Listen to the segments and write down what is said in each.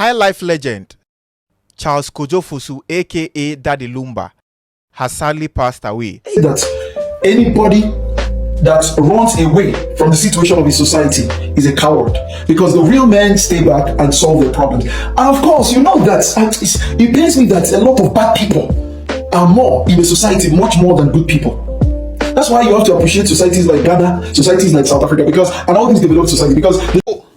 High life legend Charles Kojofosu, aka Daddy Lumba, has sadly passed away. That anybody that runs away from the situation of his society is a coward, because the real men stay back and solve their problems. And of course, you know that it pains me that a lot of bad people are more in the society, much more than good people. That's why you have to appreciate societies like Ghana, societies like South Africa, and all these developed societies, because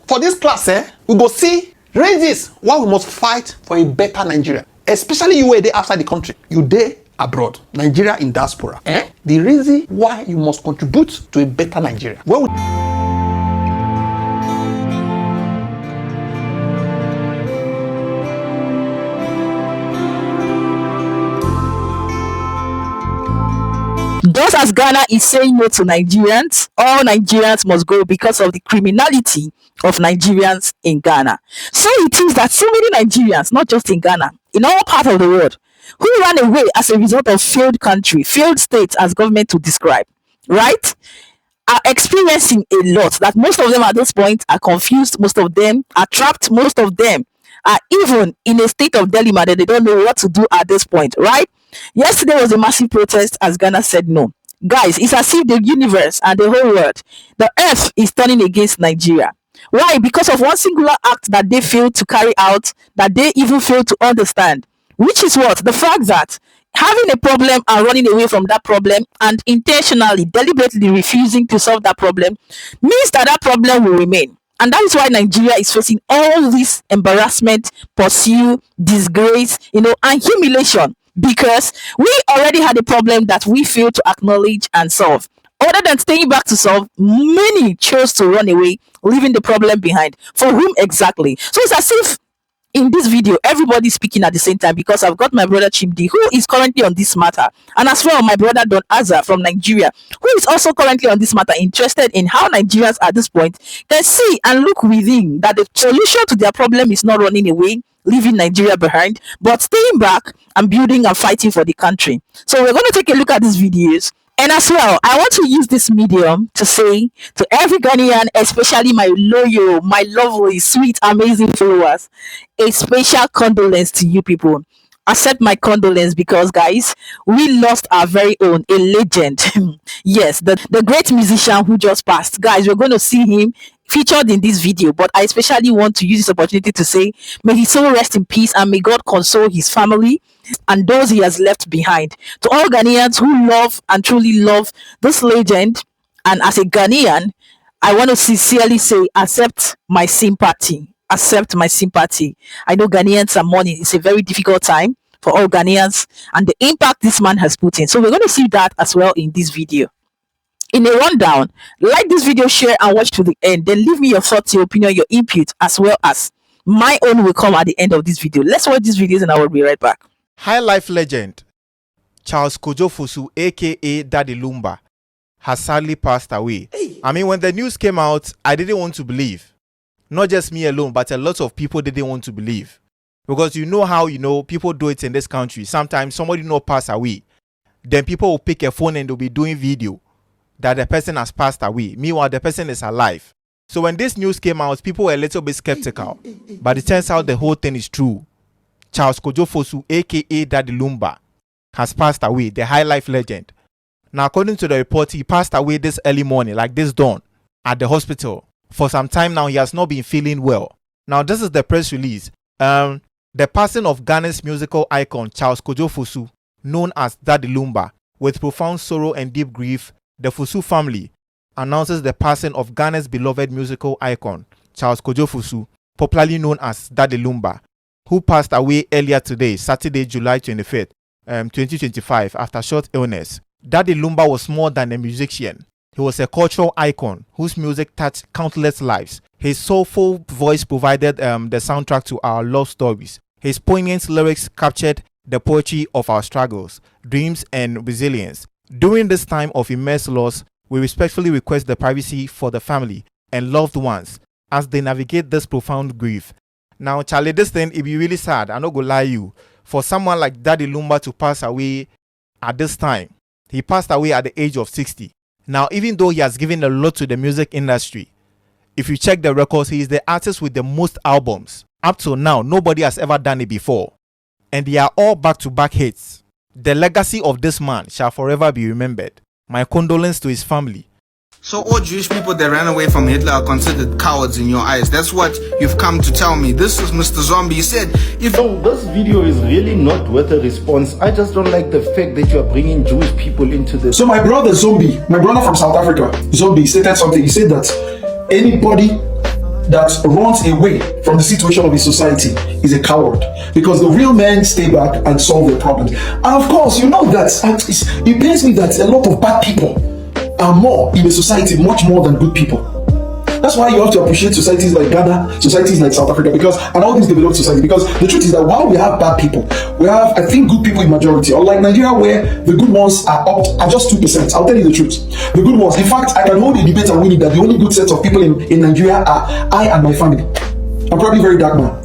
for this class, we go see reasons why we must fight for a better Nigeria, especially you were there outside the country, you there abroad, Nigeria in diaspora. The reason why you must contribute to a better Nigeria. Just as Ghana is saying no to Nigerians, all Nigerians must go because of the criminality of Nigerians in Ghana. So it is that so many Nigerians, not just in Ghana, in all parts of the world, who ran away as a result of failed country, failed states as government to describe, right, are experiencing a lot. That most of them at this point are confused, most of them are trapped, most of them are even in a state of dilemma that they don't know what to do at this point, right? Yesterday was a massive protest as Ghana said no. Guys, it's as if the universe and the whole world, the earth is turning against Nigeria. Why? Because of one singular act that they failed to carry out, that they even failed to understand, which is what? The fact that having a problem and running away from that problem and intentionally, deliberately refusing to solve that problem means that that problem will remain. And that is why Nigeria is facing all this embarrassment, pursue, disgrace, and humiliation, because we already had a problem that we failed to acknowledge and solve. Other than staying back to solve, many chose to run away, leaving the problem behind. For whom exactly? So it's as if in this video, everybody's speaking at the same time, because I've got my brother Chimdi, who is currently on this matter, and as well my brother Don Azza from Nigeria, who is also currently on this matter, interested in how Nigerians at this point can see and look within that the solution to their problem is not running away, leaving Nigeria behind, but staying back and building and fighting for the country. So we're going to take a look at these videos. And as well, I want to use this medium to say to every Ghanaian, especially my loyal, my lovely, sweet, amazing followers, a special condolence to you people. Accept my condolence, because guys, we lost our very own, a legend. Yes, the great musician who just passed. Guys, we're going to see him featured in this video, but I especially want to use this opportunity to say, may his soul rest in peace and may God console his family and those he has left behind. To all Ghanaians who love and truly love this legend, and as a Ghanaian, I want to sincerely say, accept my sympathy. Accept my sympathy. I know Ghanaians are mourning. It's a very difficult time for all Ghanaians and the impact this man has put in. So we're going to see that as well in this video. In a rundown, like this video, share and watch to the end. Then leave me your thoughts, your opinion, your input, as well as my own will come at the end of this video. Let's watch these videos and I will be right back. High life legend Charles Kojofosu, aka Daddy Lumba, has sadly passed away. I mean, when the news came out, I didn't want to believe. Not just me alone, but a lot of people didn't want to believe. Because you know how, people do it in this country. Sometimes somebody pass away. Then people will pick a phone and they'll be doing video that the person has passed away. Meanwhile, the person is alive. So when this news came out, people were a little bit skeptical. But it turns out the whole thing is true. Charles Kojofosu, aka Daddy Lumba, has passed away, the high life legend. Now, according to the report, he passed away this early morning, like this dawn, at the hospital. For some time now, he has not been feeling well. Now, this is the press release. The passing of Ghana's musical icon, Charles Kojofosu, known as Daddy Lumba, with profound sorrow and deep grief, the Fosu family announces the passing of Ghana's beloved musical icon, Charles Kojofosu, popularly known as Daddy Lumba, who passed away earlier today, Saturday, July 25th, 2025, after short illness. Daddy Lumba was more than a musician. He was a cultural icon whose music touched countless lives. His soulful voice provided the soundtrack to our love stories. His poignant lyrics captured the poetry of our struggles, dreams, and resilience. During this time of immense loss, we respectfully request the privacy for the family and loved ones as they navigate this profound grief. Now, Charlie, this thing, it be really sad. I'm not gonna lie you. For someone like Daddy Lumba to pass away at this time, he passed away at the age of 60. Now, even though he has given a lot to the music industry, if you check the records, he is the artist with the most albums. Up till now, nobody has ever done it before. And they are all back-to-back hits. The legacy of this man shall forever be remembered. My condolences to his family. So all Jewish people that ran away from Hitler are considered cowards in your eyes. That's what you've come to tell me. This is Mr. Zombie. He said, So this video is really not worth a response. I just don't like the fact that you are bringing Jewish people into this. So my brother Zombie, my brother from South Africa, Zombie, stated something. He said that anybody that runs away from the situation of his society is a coward, because the real men stay back and solve their problems. And of course, you know that it pains me that a lot of bad people are more in a society, much more than good people. That's why you have to appreciate societies like Ghana, societies like South Africa, and all these developed societies. Because the truth is that while we have bad people, we have, I think, good people in majority. Unlike Nigeria, where the good ones are just 2%. I'll tell you the truth. The good ones. In fact, I can hold a debate and win it that the only good set of people in Nigeria are I and my family. I'm probably a very dark man.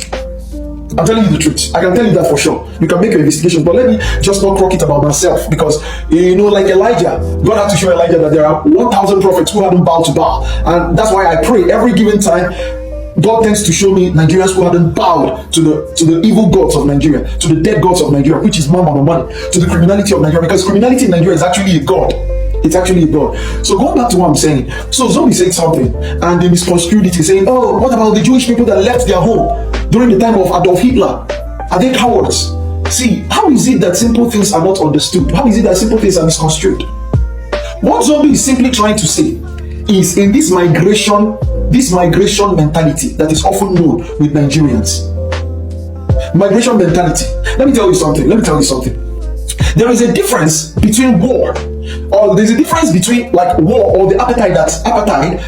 I'm telling you the truth. I can tell you that for sure. You can make your investigation, but let me just not croak it about myself, because like Elijah, God had to show Elijah that there are 1,000 prophets who hadn't bowed to Baal, and that's why I pray every given time. God tends to show me Nigerians who hadn't bowed to the evil gods of Nigeria, to the dead gods of Nigeria, which is mammon or money, to the criminality of Nigeria, because criminality in Nigeria is actually a god. It's actually a god. So going back to what I'm saying, so Zombie said something and they misconstrued it, saying, oh, what about the Jewish people that left their home during the time of Adolf Hitler? Are they cowards? See, how is it that simple things are not understood? How is it that simple things are misconstrued? What Zombie is simply trying to say is, in this migration mentality that is often known with Nigerians. Migration mentality. Let me tell you something. There is a difference between war, or there's a difference between like war or the apartheid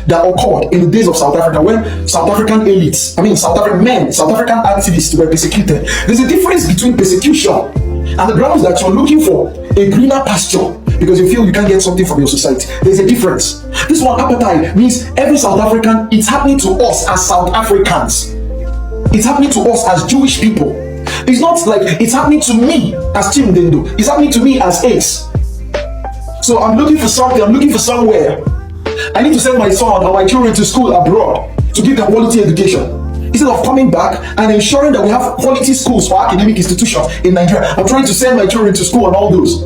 that occurred in the days of South Africa, when South African elites, South African activists were persecuted. There's a difference between persecution and the grounds that you're looking for a greener pasture because you feel you can't get something from your society. There's a difference. This one, apartheid, means every South African, it's happening to us as South Africans. It's happening to us as Jewish people. It's not like it's happening to me as Chimdendo. It's happening to me as Ace. So I'm looking for something. I'm looking for somewhere. I need to send my son or my children to school abroad to give them quality education. Instead of coming back and ensuring that we have quality schools for academic institutions in Nigeria, I'm trying to send my children to school and all those.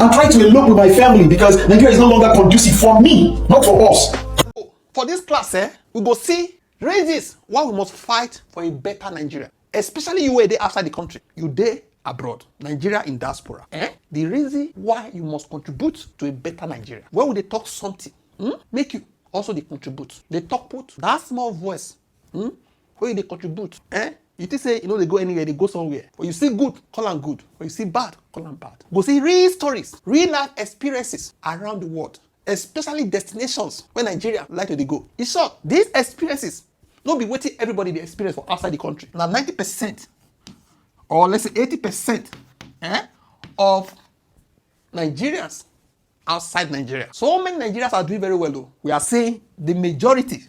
I'm trying to elope with my family because Nigeria is no longer conducive for me, not for us. For this class, we go see reasons why we must fight for a better Nigeria. Especially you were there outside the country. You there abroad. Nigeria in diaspora. The reason why you must contribute to a better Nigeria. When will they talk something, make you also they contribute. They talk put that small voice. Where they contribute. You think say they go anywhere, they go somewhere. When you see good, call them good. When you see bad, call them bad. Go see real stories, real life experiences around the world. Especially destinations where Nigeria like to they go. In short, these experiences not be waiting everybody they experience for outside the country. Now 90% or let's say 80% of Nigerians outside Nigeria. So many Nigerians are doing very well though. We are saying the majority.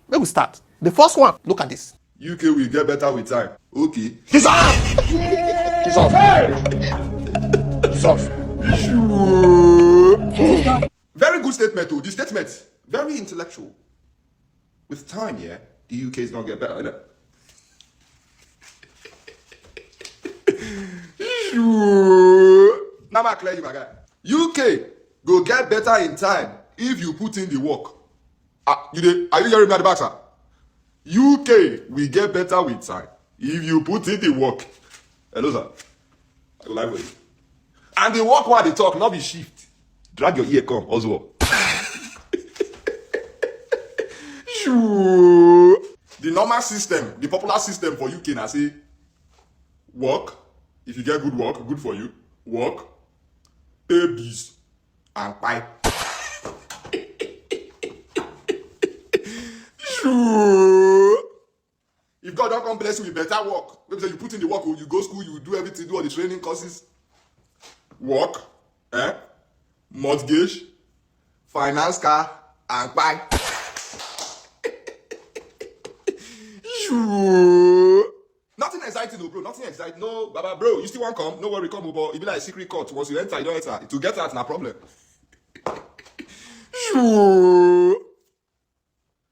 Let me start. The first one, look at this. UK will get better with time. Okay. He's off! He's off! He's off. Very good statement too. The statement, very intellectual. With time, yeah, the UK is gonna get better, innit? Now I clear you, my guy. UK go get better in time if you put in the work. Are you hearing me at the back, sir? UK will get better with time if you put in the work. Hello, sir. I go live with you. And the work while they talk, not be shift. Drag your ear, come, Oswald. The normal system, the popular system for UK now say, work, if you get good work, good for you, work, pay bills, and buy. If God don't come bless you with better work, maybe you put in the work, you go school, you do everything, do all the training courses, work, mortgage, finance car, and buy. Nothing exciting, no, bro. Nothing exciting. No, baba, bro. You still want to come? No worry, come, but it be like a secret court. Once you enter, you don't enter. To get out, no problem.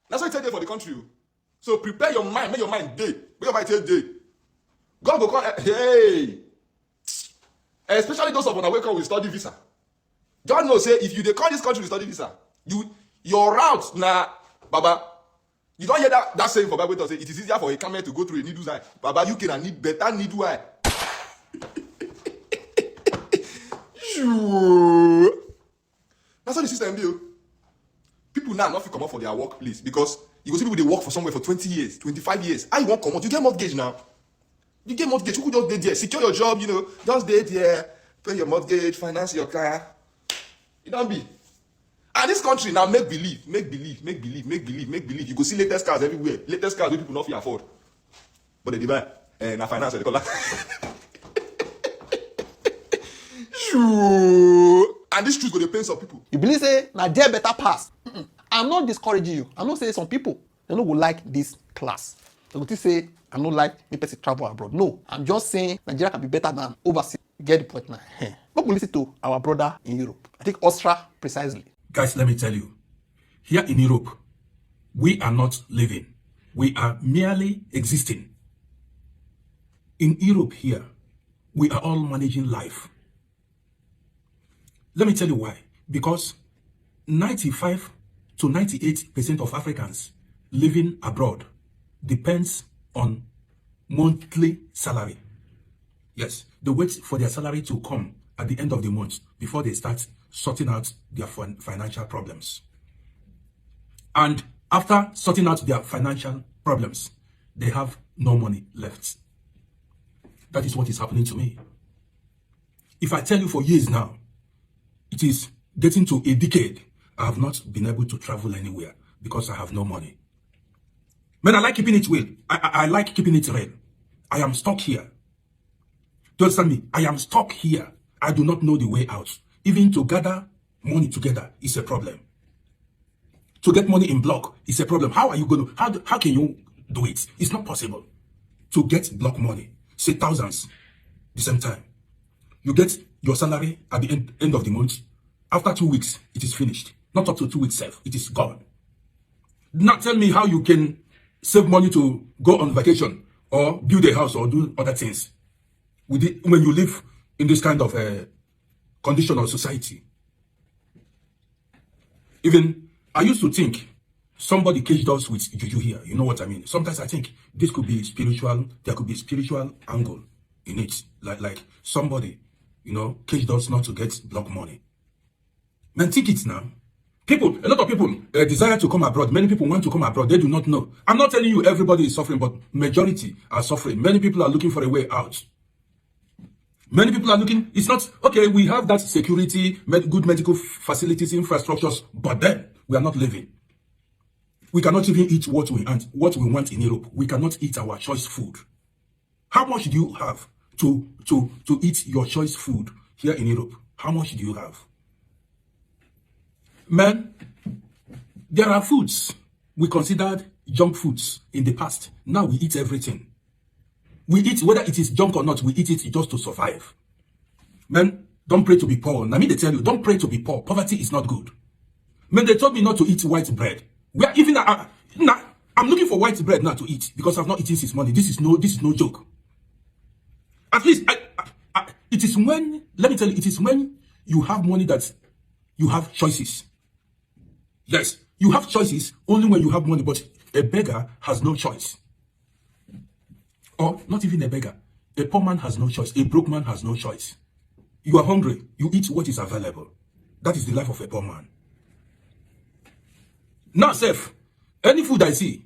That's why I tell you for the country. So prepare your mind, make your mind day. Make your mind take day. God go come, hey. Especially those of us that wake up with study visa. God knows, say, if you dey come this country with study visa, your route, Baba, you don't hear that saying for Bible to say, it is easier for a camel to go through a needle's eye. Baba, you can need better needle eye. That's how the system be. People now not fit come out for their workplace because you go see people they work for somewhere for 20 years, 25 years. How you won't come out? You get mortgage now. You get mortgage. You could just stay there, secure your job, just stay there, pay your mortgage, finance your car. It don't be. And this country now make believe. You go see latest cars everywhere. Latest cars wey people not fit afford. But they buy na finance they call that. And this truth go dey pain some people. You believe say na there better pass. I'm not discouraging you. I'm not saying some people they no go like this class. They go say I no like me person travel abroad. No, I'm just saying Nigeria can be better than overseas. You get the point now. But we listen to our brother in Europe. I think Austria precisely. Guys, let me tell you, here in Europe, we are not living. We are merely existing. In Europe here, we are all managing life. Let me tell you why. Because 95 to 98% of Africans living abroad depends on monthly salary. Yes, they wait for their salary to come at the end of the month before they start sorting out their financial problems. And after sorting out their financial problems, they have no money left. That is what is happening to me. If I tell you for years now, it is getting to a decade, I have not been able to travel anywhere because I have no money. Man, I like keeping it real. I like keeping it real. I am stuck here. Do you understand me? I am stuck here. I do not know the way out. Even to gather money together is a problem. To get money in block is a problem. How are you going to, how can you do it? It's not possible. To get block money, say thousands, the same time. You get your salary at the end of the month. After 2 weeks, it is finished. Not up to 2 weeks, it is gone. Now tell me how you can save money to go on vacation or build a house or do other things with it when you live in this kind of condition of society. Even I used to think somebody caged us with juju here. You know what I mean? Sometimes I think this could be spiritual. There could be a spiritual angle in it. Like somebody, caged us not to get block money. Man, think it now. A lot of people desire to come abroad. Many people want to come abroad. They do not know. I'm not telling you everybody is suffering, but majority are suffering. Many people are looking for a way out. Many people are looking, it's not, okay, we have that security, good medical facilities, infrastructures, but then we are not living. We cannot even eat what we want in Europe. We cannot eat our choice food. How much do you have to eat your choice food here in Europe? How much do you have? Man, there are foods we considered junk foods in the past. Now we eat everything. We eat, whether it is junk or not, we eat it just to survive. Man, don't pray to be poor. I mean, they tell you, don't pray to be poor. Poverty is not good. Man, they told me not to eat white bread. I'm looking for white bread now to eat because I've not eaten since morning. This is no joke. At least, it is when, let me tell you, it is when you have money that you have choices. Yes, you have choices only when you have money, but a beggar has no choice. Or not even a beggar. A poor man has no choice. A broke man has no choice. You are hungry. You eat what is available. That is the life of a poor man. Now, Seth, any food I see,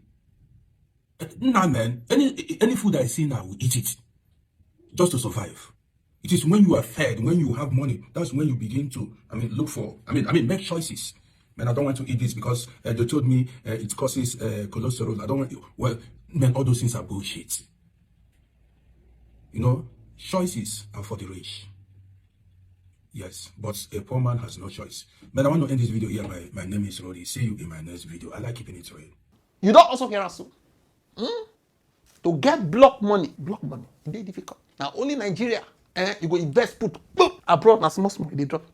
any food I see now, we eat it. Just to survive. It is when you are fed, when you have money, that's when you begin to, look for, make choices. Man, I don't want to eat this because they told me it causes cholesterol. I don't want, well, man, all those things are bullshit. Choices are for the rich. Yes, but a poor man has no choice. Man, I want to end this video here. My name is Roddy. See you in my next video. I like keeping it real. You don't also hear us. To get block money, very difficult. Now only Nigeria, you go invest, put boop, abroad, now small, they drop.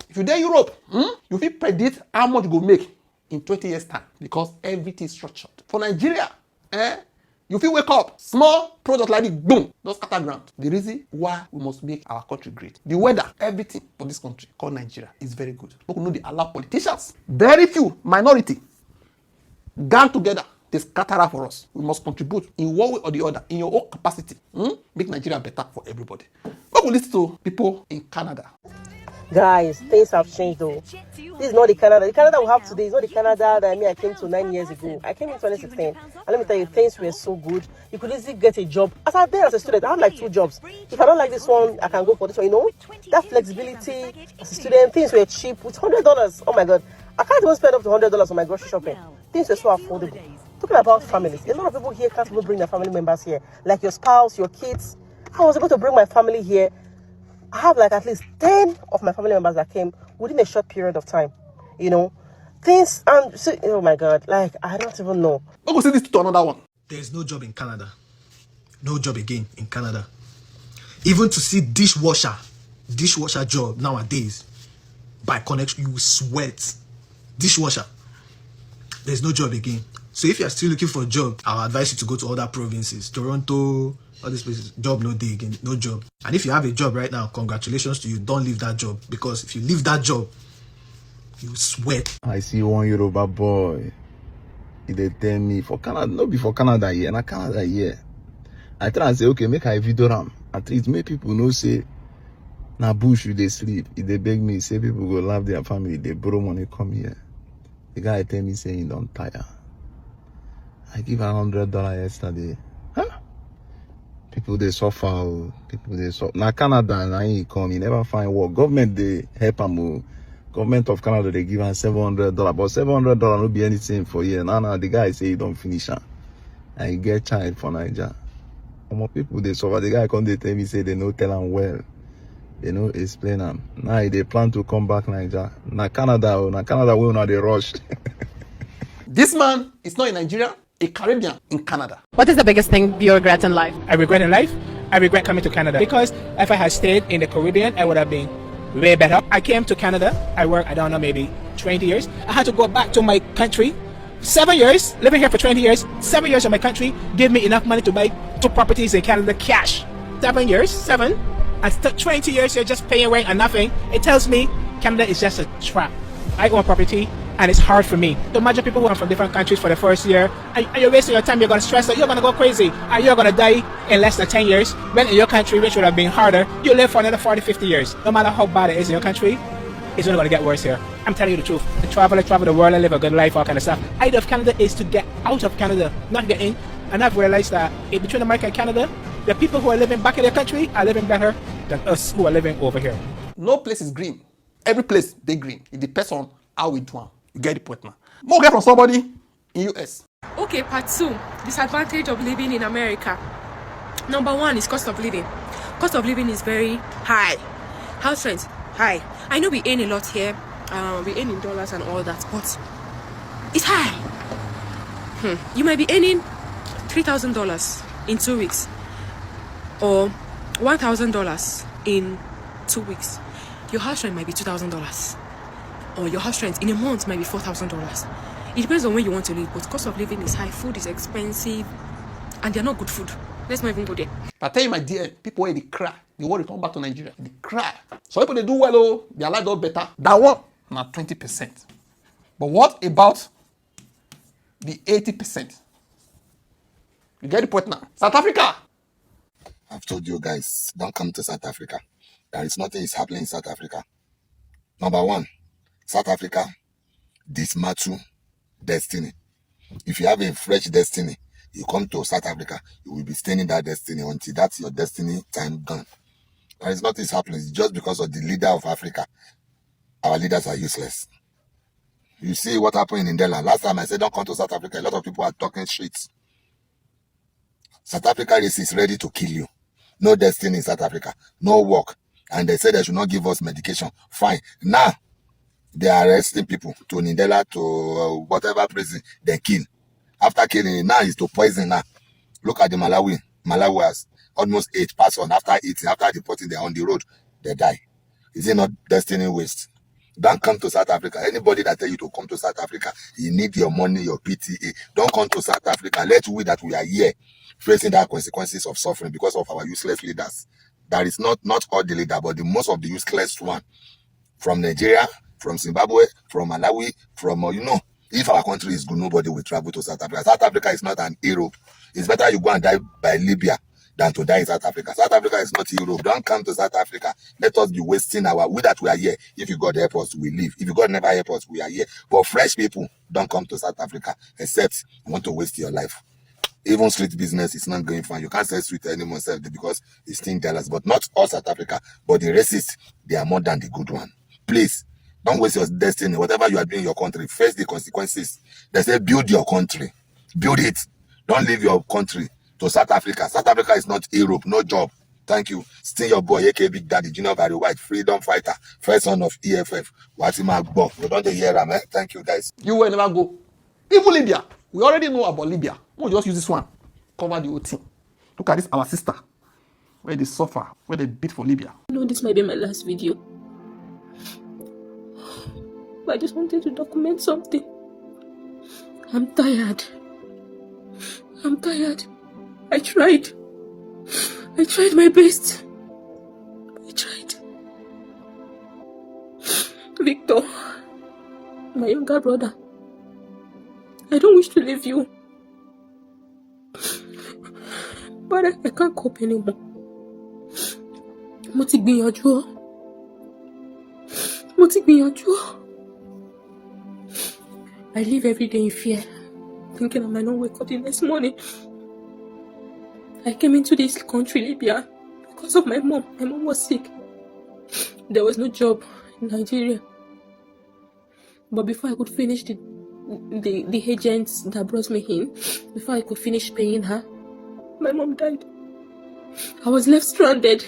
If you're there Europe, you will predict how much you go make in 20 years time because everything is structured. For Nigeria, you feel wake up, small product like this, boom, just scatter ground. The reason why we must make our country great, the weather, everything for this country called Nigeria is very good. People know they allow politicians, very few, minority, gang together, they scatter for us. We must contribute in one way or the other, in your own capacity. Make Nigeria better for everybody. What we listen to people in Canada. Guys, things have changed though. This is not the Canada. The Canada we have today is not the Canada that I came to 9 years ago. I came in 2016. And let me tell you, things were so good. You could easily get a job. As I there as a student, I had like 2 jobs. If I don't like this one, I can go for this one. You know, that flexibility as a student, things were cheap with $100. Oh my God. I can't even spend up to $100 on my grocery shopping. Things were so affordable. Talking about families, a lot of people here can't even bring their family members here. Like your spouse, your kids. I was able to bring my family here. I have like at least 10 of my family members that came within a short period of time. You know, things, oh my God, like, I don't even know. We'll go see this to another one. There's no job in Canada. No job again in Canada. Even to see dishwasher job nowadays, by connection, you sweat. Dishwasher. There's no job again. So if you're still looking for a job, I'll advise you to go to other provinces. Toronto, all these places. Job no day again, no job. And if you have a job right now, congratulations to you. Don't leave that job. Because if you leave that job, you sweat. I see one Yoruba boy. They tell me for Canada, not before Canada here, not Canada here. I try and say, okay, make a video ram. At least make people know say, na bush you they sleep. If they beg me, say people go love their family, they borrow money, come here. The guy tell me saying he don't tire. I give $100 yesterday. Huh? People they suffer. People they suffer. Now Canada, now he come, he never find work. Government they help him. Government of Canada they give him $700, but $700 no be anything for you. Now the guy say he don't finish him, and he get child for Nigeria. More people they suffer. The guy come they tell me say they no tell him well. They no explain him. Now they plan to come back Nigeria. Now Canada will not they rush. This man is not in Nigeria, a Caribbean in Canada. What is the biggest thing you regret in life? I regret in life? I regret coming to Canada because if I had stayed in the Caribbean, I would have been way better. I came to Canada. I worked, I don't know, maybe 20 years. I had to go back to my country. 7 years, living here for 20 years, 7 years of my country gave me enough money to buy 2 properties in Canada cash. 7 years, 7. After 20 years, you're just paying rent and nothing. It tells me Canada is just a trap. I own property and it's hard for me. So imagine people who are from different countries for the first year and you're wasting your time, you're going to stress out, you're going to go crazy and you're going to die in less than 10 years. When in your country, which would have been harder, you live for another 40, 50 years. No matter how bad it is in your country, it's only going to get worse here. I'm telling you the truth. I travel the world, I live a good life, all kind of stuff. The idea of Canada is to get out of Canada, not get in. And I've realized that between America and Canada, the people who are living back in their country are living better than us who are living over here. No place is green. Every place they green. It depends on how we do it. You get the point now. More get from somebody in US. Okay, part 2. Disadvantage of living in America. Number 1 is cost of living. Cost of living is very high. House rent, high. I know we earn a lot here. We earn in dollars and all that, but it's high. You might be earning $3,000 in 2 weeks. Or $1,000 in 2 weeks. Your house rent might be $2,000. Or your house rent in a month might be $4,000. It depends on where you want to live, but cost of living is high, food is expensive, and they're not good food. Let's not even go there. I tell you, my dear, people where they cry, they want to come back to Nigeria, they cry. So people they do well, oh, their life does better. That one, now 20%. But what about the 80%? You get the point now. South Africa. I've told you guys, don't come to South Africa. There is nothing is happening in South Africa. Number 1, South Africa, dismantle destiny. If you have a fresh destiny, you come to South Africa, you will be staying in that destiny until that's your destiny time done. There is nothing is happening. It's just because of the leader of Africa. Our leaders are useless. You see what happened in Indela. Last time I said don't come to South Africa, a lot of people are talking shit. South Africa is ready to kill you. No destiny in South Africa. No work. And they say they should not give us medication. Fine. Now, they are arresting people to Nindela, to whatever prison they kill. After killing, now is to poison now. Look at the Malawi. Malawi has almost 8 persons after eating, after deporting, they're on the road. They die. Is it not destiny waste? Don't come to South Africa. Anybody that tell you to come to South Africa, you need your money, your PTA. Don't come to South Africa. Let we that we are here facing the consequences of suffering because of our useless leaders. That is not all the leader, but the most of the useless one. From Nigeria, from Zimbabwe, from Malawi, from, if our country is good, nobody will travel to South Africa. South Africa is not an Europe. It's better you go and die by Libya than to die in South Africa. South Africa is not Europe. Don't come to South Africa. Let us be wasting we that we are here. If you God help us, we leave. If you God never help us, we are here. But fresh people, don't come to South Africa except you want to waste your life. Even street business is not going fine. You can't sell street anymore because it's still jealous. But not all South Africa, but the racists, they are more than the good one. Please, don't waste your destiny. Whatever you are doing in your country, face the consequences. They say build your country. Build it. Don't leave your country to South Africa. South Africa is not Europe. No job. Thank you. Still your boy, AK Big Daddy, Junior Barry White, freedom fighter, first son of EFF. What's him Bo? You don't hear him, eh? Thank you, guys. You will never go. Even Libya. We already know about Libya. We'll just use this one. Cover the whole thing. Look at this, our sister. Where they suffer, where they beat for Libya. No, this might be my last video. But I just wanted to document something. I'm tired. I'm tired. I tried my best. I tried. Victor, my younger brother, I don't wish to leave you. But I can't cope anymore. Mo ti gbìyànjú. I live every day in fear, thinking I might not wake up the next morning. I came into this country, Libya, because of my mom. My mom was sick. There was no job in Nigeria. But before I could finish the agents that brought me in, before I could finish paying her, my mom died. I was left stranded.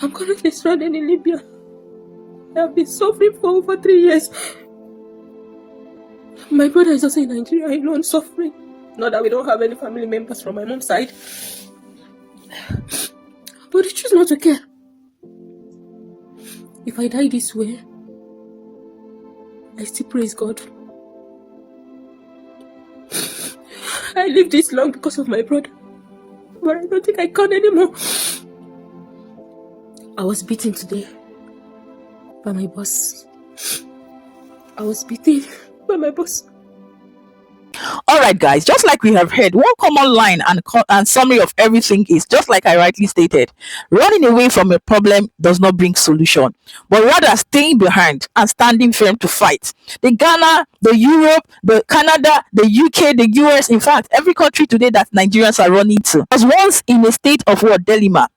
I'm currently stranded in Libya. I have been suffering for over 3 years. My brother is also in Nigeria alone, suffering. Not that we don't have any family members from my mom's side. But they choose not to care. If I die this way, I still praise God. I lived this long because of my brother. But I don't think I can anymore. I was beaten today by my boss. I was beaten by my boss. All right, guys, just like we have heard, one common line and summary of everything is, just like I rightly stated, running away from a problem does not bring solution, but rather staying behind and standing firm to fight. The Ghana, the Europe, the Canada, the UK, the US, in fact, every country today that Nigerians are running to was once in a state of dilemma.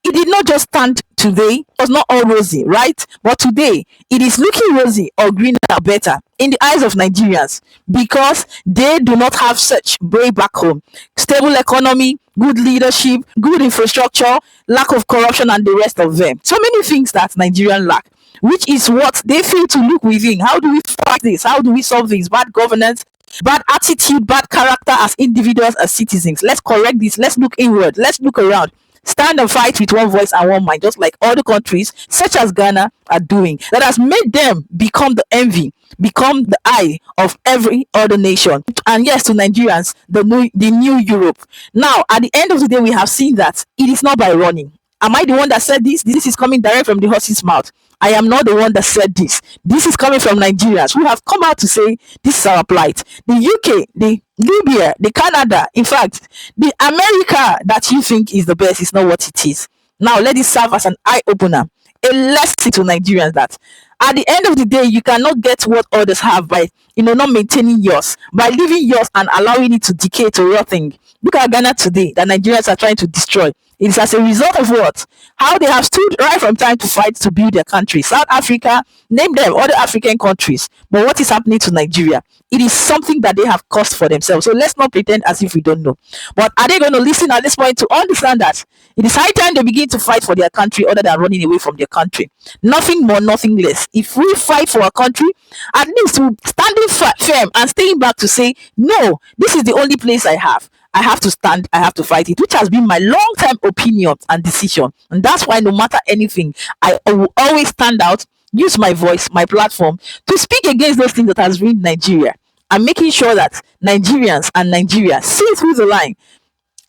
It did not just stand today, it was not all rosy, right? But today, it is looking rosy or greener or better in the eyes of Nigerians because they do not have such way back home. Stable economy, good leadership, good infrastructure, lack of corruption, and the rest of them. So many things that Nigerians lack, which is what they feel to look within. How do we fight this? How do we solve this? Bad governance, bad attitude, bad character as individuals, as citizens. Let's correct this. Let's look inward. Let's look around. Stand and fight with one voice and one mind, just like other countries, such as Ghana, are doing. That has made them become the envy, become the eye of every other nation. And yes, to Nigerians, the new Europe. Now, at the end of the day, we have seen that it is not by running. Am I the one that said this? This is coming direct from the horse's mouth. I am not the one that said this. This is coming from Nigerians who have come out to say this is our plight. The UK, the Libya, the Canada, in fact, the America that you think is the best is not what it is. Now let it serve as an eye-opener, a lesson to Nigerians that at the end of the day, you cannot get what others have by not maintaining yours, by leaving yours and allowing it to decay to rotting. Look at Ghana today that Nigerians are trying to destroy. It is as a result of what? How they have stood right from time to fight to build their country. South Africa, name them, other African countries. But what is happening to Nigeria? It is something that they have caused for themselves. So let's not pretend as if we don't know. But are they going to listen at this point to understand that it is high time they begin to fight for their country other than running away from their country? Nothing more, nothing less. If we fight for our country, at least we're standing firm and staying back to say, no, this is the only place I have. I have to stand, I have to fight it, which has been my long-time opinion and decision. And that's why no matter anything, I will always stand out, use my voice, my platform, to speak against those things that has ruined Nigeria, and making sure that Nigerians and Nigeria see through the line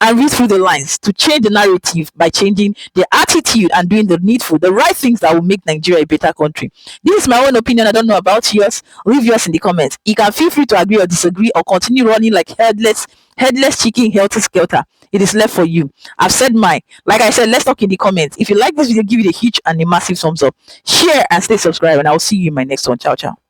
and read through the lines to change the narrative by changing the attitude and doing the needful, the right things that will make Nigeria a better country. This is my own opinion. I don't know about yours. Leave yours in the comments. You can feel free to agree or disagree, or continue running like headless chicken, helter skelter. It is left for you. I've said mine. Like I said, let's talk in the comments. If you like this video, give it a huge and a massive thumbs up. Share and stay subscribed, and I'll see you in my next one. Ciao, ciao.